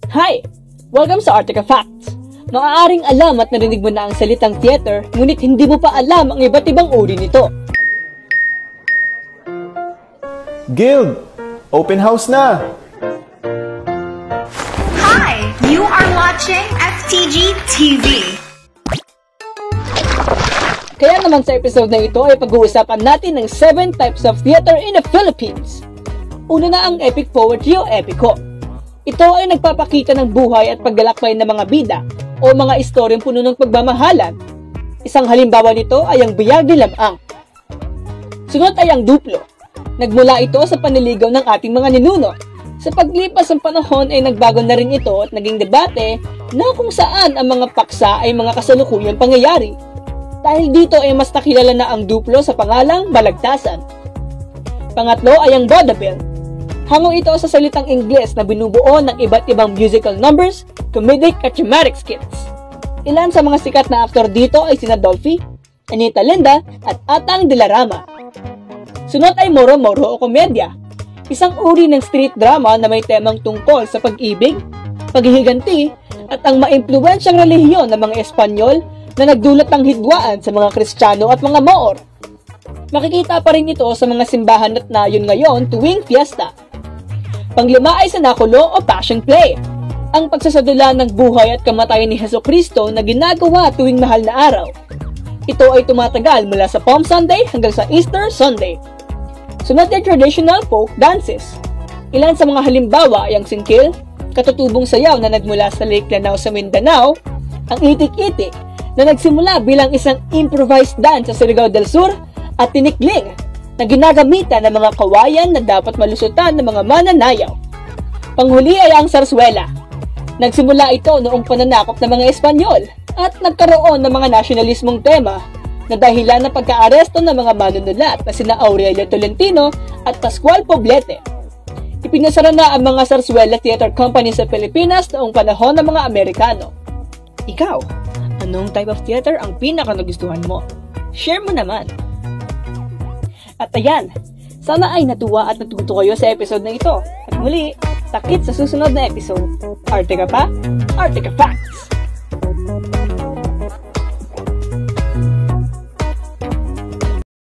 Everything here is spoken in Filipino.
Hi! Welcome sa Artica Facts. Maaaring alam at narinig mo na ang salitang theater, ngunit hindi mo pa alam ang iba't ibang uri nito. Guild! Open house na! Hi! You are watching FTG TV. Kaya naman sa episode na ito ay pag-uusapan natin ng 7 types of theater in the Philippines. Una na ang epic poetry o epiko. Ito ay nagpapakita ng buhay at paglalakbay ng mga bida o mga istoryang puno ng pagmamahalan. Isang halimbawa nito ay ang Biyag de Lamang. Sunod ay ang duplo. Nagmula ito sa panliligaw ng ating mga ninuno. Sa paglipas ng panahon ay nagbago na rin ito at naging debate na kung saan ang mga paksa ay mga kasalukuyang pangyayari. Dahil dito ay mas nakilala na ang duplo sa pangalang balagtasan. Pangatlo ay ang vaudeville. Hango ito sa salitang Ingles na binubuo ng iba't ibang musical numbers, comedic at dramatic skits. Ilan sa mga sikat na aktor dito ay sina Dolphy, Anita Linda at Atang de la Rama. Sunod ay moro-moro o komedya, isang uri ng street drama na may temang tungkol sa pag-ibig, paghihiganti at ang maimpluwensyang relihiyon ng mga Espanyol na nagdulot ng hidwaan sa mga Kristiyano at mga Moor. Makikita pa rin ito sa mga simbahan at nayon ngayon tuwing fiesta. Panglima ay sanakulo o passion play, ang pagsasadula ng buhay at kamatayan ni Hesukristo na ginagawa tuwing mahal na araw. Ito ay tumatagal mula sa Palm Sunday hanggang sa Easter Sunday. Sunod ay traditional folk dances. Ilan sa mga halimbawa ay ang singkil, katutubong sayaw na nagmula sa Lake Lanao sa Mindanao, ang itik-itik na nagsimula bilang isang improvised dance sa Surigao del Sur, at tinikling na ginagamitan ng mga kawayan na dapat malusutan ng mga mananayaw. Panghuli ay ang sarswela. Nagsimula ito noong pananakop ng mga Espanyol at nagkaroon ng mga nasyonalismong tema na dahilan ng pagkaaresto ng mga manunulat na sina Aurelio Tolentino at Pascual Poblete. Ipinasara na ang mga sarswela theater company sa Pilipinas noong panahon ng mga Amerikano. Ikaw, anong type of theater ang pinaka nagustuhan mo? Share mo naman! At ayan, sana ay natuwa at natuto kayo sa episode na ito. At muli, takit sa susunod na episode. Artica pa? Artica Facts!